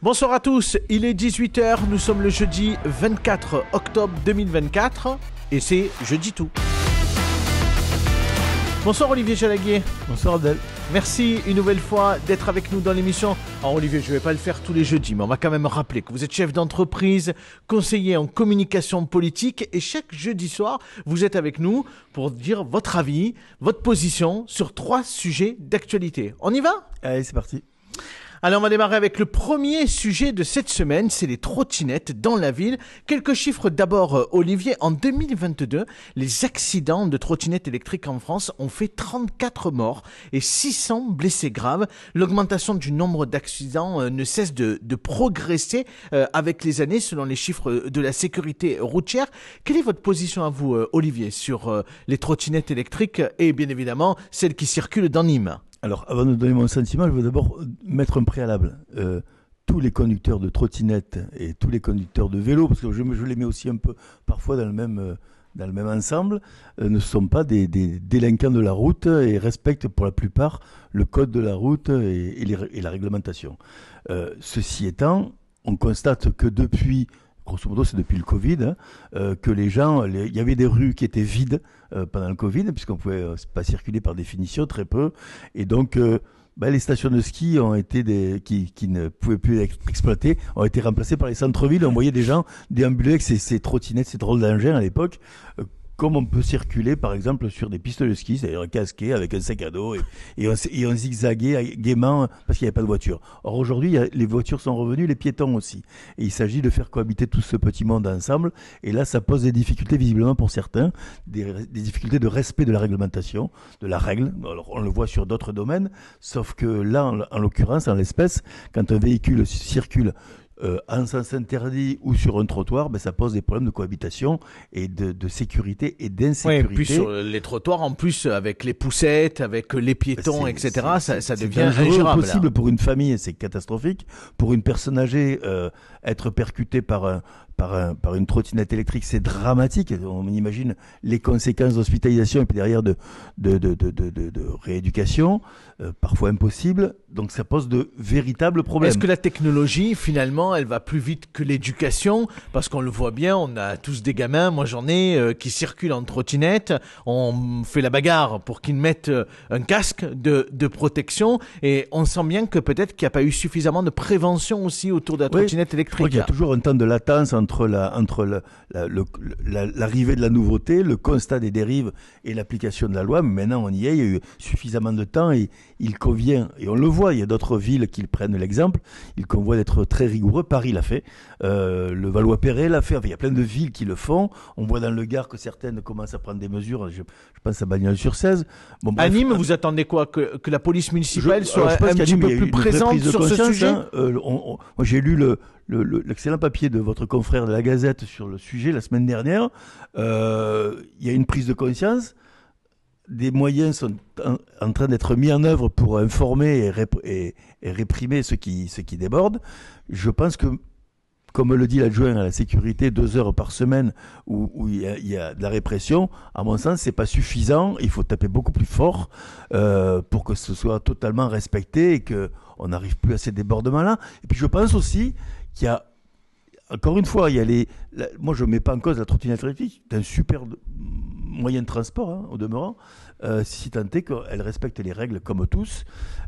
Bonsoir à tous, il est 18h, nous sommes le jeudi 24 octobre 2024 et c'est Jeudi Tout. Bonsoir Olivier Chalaguier. Bonsoir Abdel. Merci une nouvelle fois d'être avec nous dans l'émission. Alors Olivier, je ne vais pas le faire tous les jeudis, mais on va quand même rappeler que vous êtes chef d'entreprise, conseiller en communication politique et chaque jeudi soir, vous êtes avec nous pour dire votre avis, votre position sur 3 sujets d'actualité. On y va ? Allez, c'est parti. Alors on va démarrer avec le premier sujet de cette semaine, c'est les trottinettes dans la ville. Quelques chiffres d'abord, Olivier. En 2022, les accidents de trottinettes électriques en France ont fait 34 morts et 600 blessés graves. L'augmentation du nombre d'accidents ne cesse de progresser avec les années selon les chiffres de la sécurité routière. Quelle est votre position à vous, Olivier, sur les trottinettes électriques et bien évidemment celles qui circulent dans Nîmes ? Alors, avant de donner mon sentiment, je veux d'abord mettre un préalable. Tous les conducteurs de trottinettes et tous les conducteurs de vélos, parce que je les mets aussi un peu parfois dans le même ensemble, ne sont pas des délinquants de la route et respectent pour la plupart le code de la route et la réglementation. Ceci étant, on constate que grosso modo, c'est depuis le Covid, que les gens, il y avait des rues qui étaient vides pendant le Covid, puisqu'on ne pouvait pas circuler par définition, très peu. Et donc, les stations de ski ont été qui ne pouvaient plus être exploitées, ont été remplacées par les centres-villes. On voyait des gens déambuler avec ces trottinettes, ces drôles d'engins à l'époque, comme on peut circuler par exemple sur des pistes de ski, c'est-à-dire casqué avec un sac à dos et on zigzaguait gaiement parce qu'il n'y avait pas de voiture. Or aujourd'hui, les voitures sont revenues, les piétons aussi. Et il s'agit de faire cohabiter tout ce petit monde ensemble. Et là, ça pose des difficultés visiblement pour certains, des difficultés de respect de la réglementation, de la règle. Alors, on le voit sur d'autres domaines, sauf que là, en l'occurrence, en l'espèce, quand un véhicule circule en sens interdit ou sur un trottoir, ça pose des problèmes de cohabitation et de sécurité et d'insécurité. Oui, et puis sur les trottoirs, en plus, avec les poussettes, avec les piétons, etc., ça devient ingérable. C'est possible pour une famille, c'est catastrophique. Pour une personne âgée, être percutée par une trottinette électrique, c'est dramatique. On imagine les conséquences d'hospitalisation et puis derrière de rééducation, parfois impossible. Donc ça pose de véritables problèmes. Est-ce que la technologie, finalement, elle va plus vite que l'éducation ? Parce qu'on le voit bien, on a tous des gamins, moi j'en ai, qui circulent en trottinette. On fait la bagarre pour qu'ils mettent un casque de protection. Et on sent bien que peut-être qu'il n'y a pas eu suffisamment de prévention aussi autour de la trottinette électrique. Il y a toujours un temps de latence entre l'arrivée de la nouveauté, le constat des dérives et l'application de la loi. Mais maintenant, on y est, il y a eu suffisamment de temps et il convient, et on le voit, il y a d'autres villes qui prennent l'exemple, il convient d'être très rigoureux. Paris l'a fait, le Valois-Perret l'a fait, il y a plein de villes qui le font. On voit dans le Gard que certaines commencent à prendre des mesures, je pense à Bagnols-sur-Cèze. Bon, bref, à Nîmes, vous attendez quoi ? Que la police municipale soit un petit peu plus présente sur ce sujet ? Moi, j'ai lu l'excellent papier de votre confrère de la Gazette sur le sujet la semaine dernière. Il y a une prise de conscience. Des moyens sont en train d'être mis en œuvre pour informer et réprimer ceux qui débordent. Je pense que, comme le dit l'adjoint à la sécurité, 2 heures par semaine où il y a de la répression, à mon sens, c'est pas suffisant. Il faut taper beaucoup plus fort pour que ce soit totalement respecté et qu'on n'arrive plus à ces débordements-là. Et puis je pense aussi qu'il y a, encore une fois, moi je ne mets pas en cause la trottinette électrique, c'est un super moyen de transport, au demeurant, si tant est qu'elle respecte les règles comme tous.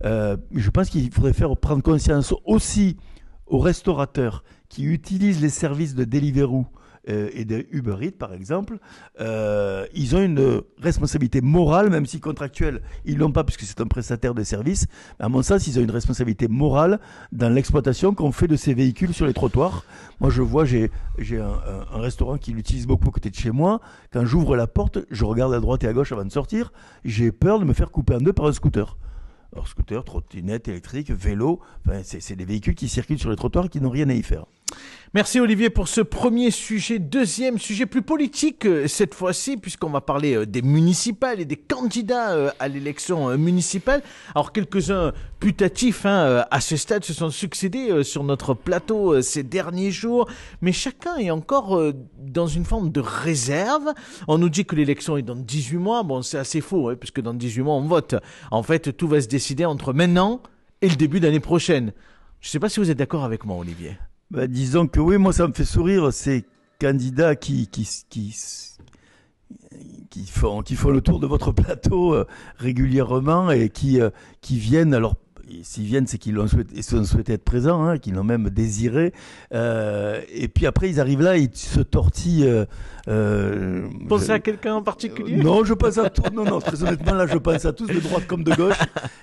Je pense qu'il faudrait prendre conscience aussi aux restaurateurs qui utilisent les services de Deliveroo et de Uber Eats, par exemple. Ils ont une responsabilité morale, même si contractuelle, ils l'ont pas puisque c'est un prestataire de service. À mon sens, ils ont une responsabilité morale dans l'exploitation qu'on fait de ces véhicules sur les trottoirs. Moi, je vois, j'ai un restaurant qui l'utilise beaucoup à côté de chez moi. Quand j'ouvre la porte, je regarde à droite et à gauche avant de sortir. J'ai peur de me faire couper en 2 par un scooter. Alors, scooter, trottinette électrique, vélo, c'est des véhicules qui circulent sur les trottoirs et qui n'ont rien à y faire. Merci Olivier pour ce premier sujet. Deuxième sujet plus politique cette fois-ci, puisqu'on va parler des municipales et des candidats à l'élection municipale. Alors quelques-uns putatifs à ce stade se sont succédés sur notre plateau ces derniers jours, mais chacun est encore dans une forme de réserve. On nous dit que l'élection est dans 18 mois. Bon, c'est assez faux, puisque dans 18 mois on vote. En fait, tout va se décider entre maintenant et le début d'année prochaine. Je ne sais pas si vous êtes d'accord avec moi, Olivier. Bah, disons que oui, moi ça me fait sourire ces candidats qui font le tour de votre plateau régulièrement et qui viennent. Alors, s'ils viennent, c'est qu'ils ont souhaité être présents, hein, qu'ils l'ont même désiré. Et puis après, ils arrivent là, ils se tortillent. Pensez à quelqu'un en particulier? Non, je pense à tous. Non, très honnêtement, là, je pense à tous, de droite comme de gauche,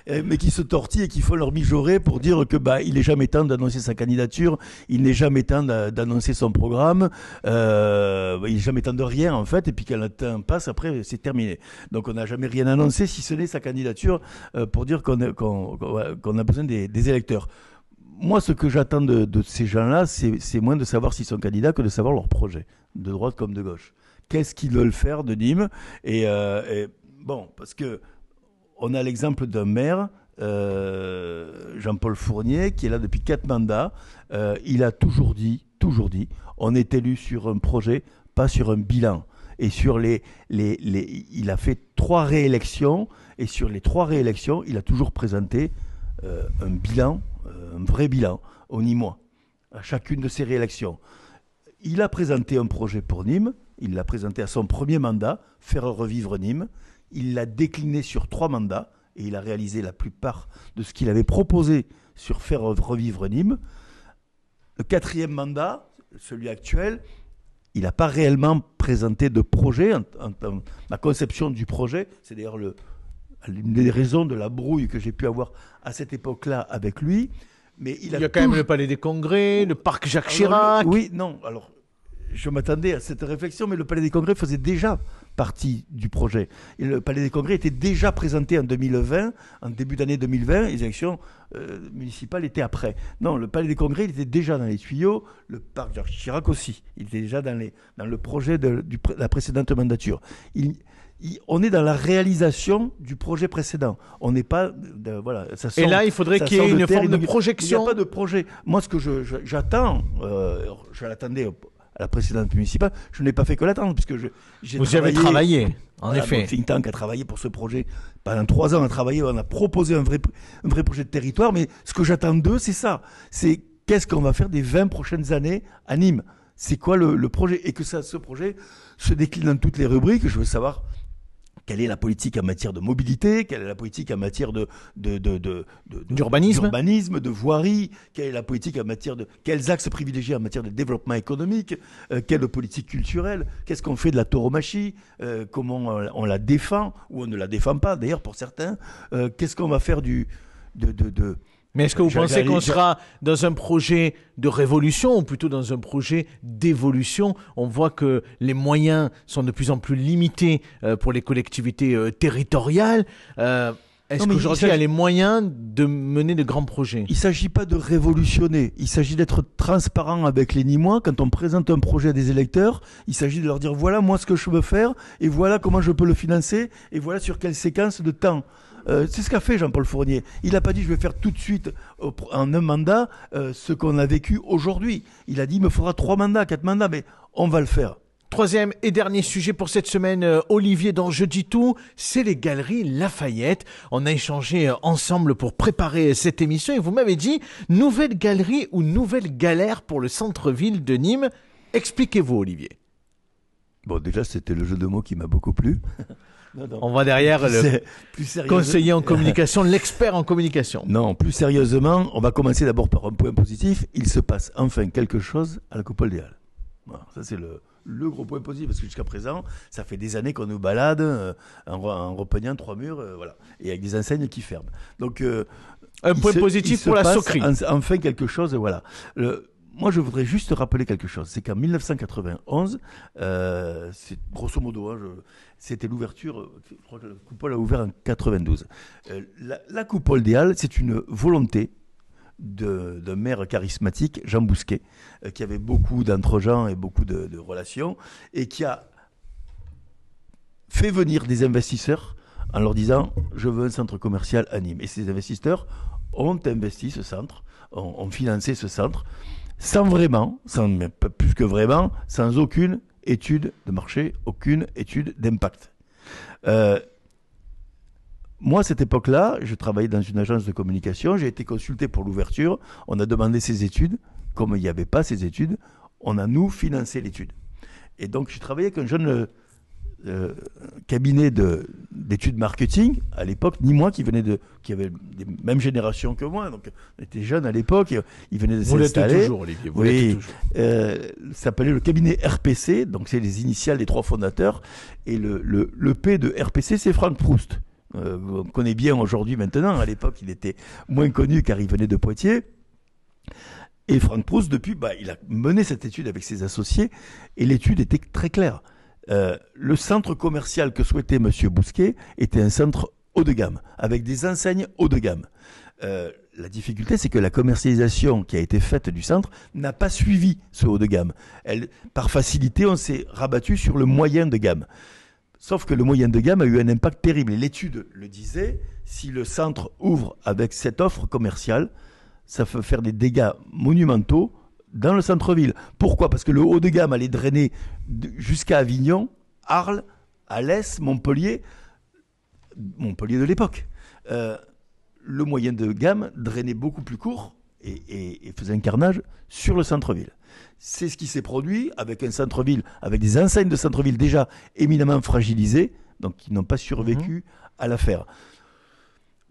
mais qui se tortillent et qui font leur mijorer pour dire que il n'est jamais temps d'annoncer sa candidature, il n'est jamais temps d'annoncer son programme, il n'est jamais temps de rien en fait. Et puis quand le temps passe, après, c'est terminé. Donc on n'a jamais rien annoncé, si ce n'est sa candidature, pour dire qu'on a besoin des électeurs. Moi, ce que j'attends de ces gens-là, c'est moins de savoir s'ils sont candidats que de savoir leur projet, de droite comme de gauche. Qu'est-ce qu'ils veulent faire de Nîmes ? Et bon, parce que on a l'exemple d'un maire, Jean-Paul Fournier, qui est là depuis 4 mandats. Il a toujours dit, on est élu sur un projet, pas sur un bilan. Et sur il a fait 3 réélections, et sur les 3 réélections, il a toujours présenté un bilan, un vrai bilan, au Nîmois, à chacune de ses réélections. Il a présenté un projet pour Nîmes, il l'a présenté à son premier mandat, faire revivre Nîmes. Il l'a décliné sur 3 mandats, et il a réalisé la plupart de ce qu'il avait proposé sur faire revivre Nîmes. Le 4e mandat, celui actuel, il n'a pas réellement présenté de projet. La conception du projet, c'est d'ailleurs l'une des raisons de la brouille que j'ai pu avoir à cette époque-là avec lui. Mais il y a quand même le Palais des Congrès, le parc Jacques Chirac. Oui, non. Alors, je m'attendais à cette réflexion, mais le Palais des Congrès faisait déjà partie du projet. Et le Palais des Congrès était déjà présenté en 2020, en début d'année 2020. Les élections municipales étaient après. Non, le Palais des Congrès, il était déjà dans les tuyaux. Le parc Jacques Chirac aussi. Il était déjà dans le projet de la précédente mandature. On est dans la réalisation du projet précédent. On n'est pas... voilà, ça sort, et là, il faudrait qu'il y ait une forme de projection. Il n'y a pas de projet. Moi, ce que j'attends, je l'attendais à la précédente municipale, je n'ai pas fait que l'attendre, puisque vous avez travaillé, en effet. Mon think tank a travaillé pour ce projet. Pendant 3 ans, on a proposé un vrai projet de territoire, mais ce que j'attends d'eux, c'est ça. C'est qu'est-ce qu'on va faire des 20 prochaines années à Nîmes ? C'est quoi le projet ? Et que ce projet se décline dans toutes les rubriques. Je veux savoir... quelle est la politique en matière de mobilité, quelle est la politique en matière d'urbanisme, de voirie, quelle est la politique en matière quels axes privilégiés en matière de développement économique, quelle politique culturelle, qu'est-ce qu'on fait de la tauromachie, comment on la défend ou on ne la défend pas d'ailleurs pour certains, qu'est-ce qu'on va faire Mais est-ce que vous pensez qu'on sera dans un projet de révolution ou plutôt dans un projet d'évolution ? On voit que les moyens sont de plus en plus limités pour les collectivités territoriales. Est-ce qu'aujourd'hui, il y a les moyens de mener de grands projets ? Il ne s'agit pas de révolutionner. Il s'agit d'être transparent avec les Nîmois. Quand on présente un projet à des électeurs, il s'agit de leur dire voilà moi ce que je veux faire et voilà comment je peux le financer et voilà sur quelle séquence de temps. C'est ce qu'a fait Jean-Paul Fournier. Il n'a pas dit je vais faire tout de suite en un mandat ce qu'on a vécu aujourd'hui. Il a dit il me faudra 3 mandats, 4 mandats, mais on va le faire. 3e et dernier sujet pour cette semaine, Olivier, dans Je dis tout, c'est les Galeries Lafayette. On a échangé ensemble pour préparer cette émission et vous m'avez dit nouvelle galerie ou nouvelle galère pour le centre-ville de Nîmes. Expliquez-vous, Olivier. Bon, déjà, c'était le jeu de mots qui m'a beaucoup plu. Non. On va derrière le conseiller en communication, l'expert en communication. Non, plus sérieusement, on va commencer d'abord par un point positif. Il se passe enfin quelque chose à la Coupole des Halles. Voilà, ça, c'est le gros point positif, parce que jusqu'à présent, ça fait des années qu'on nous balade en repeignant 3 murs, voilà, et avec des enseignes qui ferment. Donc, un point positif pour la Socri. Enfin quelque chose, voilà. Moi, je voudrais juste rappeler quelque chose. C'est qu'en 1991, c'est grosso modo, c'était l'ouverture, je crois que la Coupole a ouvert en 92. La Coupole des Halles, c'est une volonté d'un maire charismatique, Jean Bousquet, qui avait beaucoup d'entre-gens et beaucoup de relations, et qui a fait venir des investisseurs en leur disant « Je veux un centre commercial à Nîmes ». Et ces investisseurs ont investi ce centre, ont financé ce centre, mais pas plus que vraiment, sans aucune étude de marché, aucune étude d'impact. moi, à cette époque-là, je travaillais dans une agence de communication, j'ai été consulté pour l'ouverture, on a demandé ces études, comme il n'y avait pas ces études, on a nous financé l'étude. Et donc, j'ai travaillé avec un jeune cabinet d'études marketing, à l'époque, ni moi, qui avait des mêmes générations que moi, donc on était jeunes à l'époque, il venait de s'installer. Vous l'êtes toujours, Olivier, vous l'êtes toujours. Ça s'appelait le cabinet RPC, donc c'est les initiales des 3 fondateurs, et le P de RPC, c'est Franck Proust. On connaît bien aujourd'hui maintenant, à l'époque il était moins connu car il venait de Poitiers. Et Franck Proust, depuis, il a mené cette étude avec ses associés, et l'étude était très claire. Le centre commercial que souhaitait M. Bousquet était un centre haut de gamme, avec des enseignes haut de gamme. La difficulté, c'est que la commercialisation qui a été faite du centre n'a pas suivi ce haut de gamme. Par facilité, on s'est rabattu sur le moyen de gamme. Sauf que le moyen de gamme a eu un impact terrible. Et l'étude le disait, si le centre ouvre avec cette offre commerciale, ça peut faire des dégâts monumentaux dans le centre-ville. Pourquoi ? Parce que le haut de gamme allait drainer jusqu'à Avignon, Arles, Alès, Montpellier de l'époque. Le moyen de gamme drainait beaucoup plus court et faisait un carnage sur le centre-ville. C'est ce qui s'est produit avec un centre-ville, avec des enseignes de centre-ville déjà éminemment fragilisées, donc qui n'ont pas survécu à l'affaire.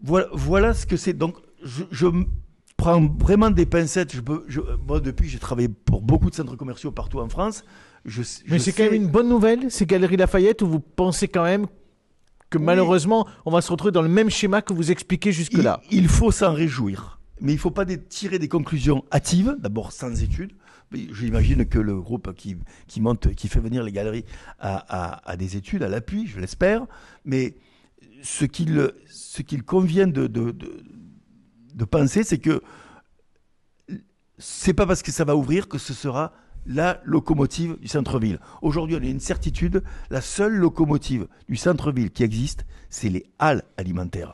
Voilà ce que c'est. Donc, je prends vraiment des pincettes. Moi, depuis, j'ai travaillé pour beaucoup de centres commerciaux partout en France. Mais c'est quand même une bonne nouvelle, ces Galeries Lafayette, où vous pensez quand même que malheureusement, on va se retrouver dans le même schéma que vous expliquez jusque-là. Il faut s'en réjouir, mais il ne faut pas tirer des conclusions hâtives, d'abord sans études. J'imagine que le groupe qui fait venir les galeries a des études à l'appui, je l'espère, mais ce qu'il convient de penser, c'est que c'est pas parce que ça va ouvrir que ce sera la locomotive du centre-ville. Aujourd'hui, on a une certitude, la seule locomotive du centre-ville qui existe, c'est les halles alimentaires.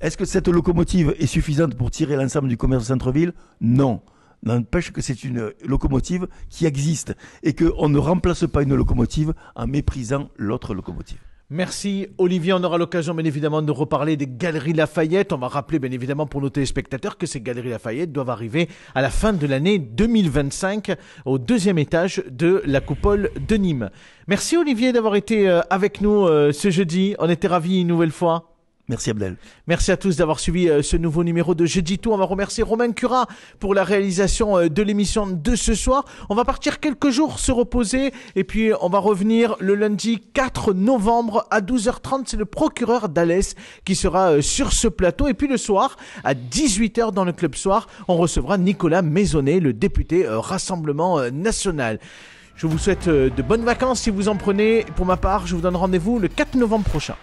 Est-ce que cette locomotive est suffisante pour tirer l'ensemble du commerce du centre-ville ? Non. N'empêche que c'est une locomotive qui existe et qu'on ne remplace pas une locomotive en méprisant l'autre locomotive. Merci Olivier, on aura l'occasion bien évidemment de reparler des Galeries Lafayette. On va rappeler bien évidemment pour nos téléspectateurs que ces Galeries Lafayette doivent arriver à la fin de l'année 2025 au 2e étage de la coupole de Nîmes. Merci Olivier d'avoir été avec nous ce jeudi, on était ravis une nouvelle fois. Merci Abdel. Merci à tous d'avoir suivi ce nouveau numéro de Jeudi Tout. On va remercier Romain Curat pour la réalisation de l'émission de ce soir. On va partir quelques jours se reposer et puis on va revenir le lundi 4 novembre à 12h30. C'est le procureur d'Alès qui sera sur ce plateau. Et puis le soir à 18h dans le Club Soir, on recevra Nicolas Maisonnet, le député Rassemblement National. Je vous souhaite de bonnes vacances si vous en prenez. Pour ma part, je vous donne rendez-vous le 4 novembre prochain.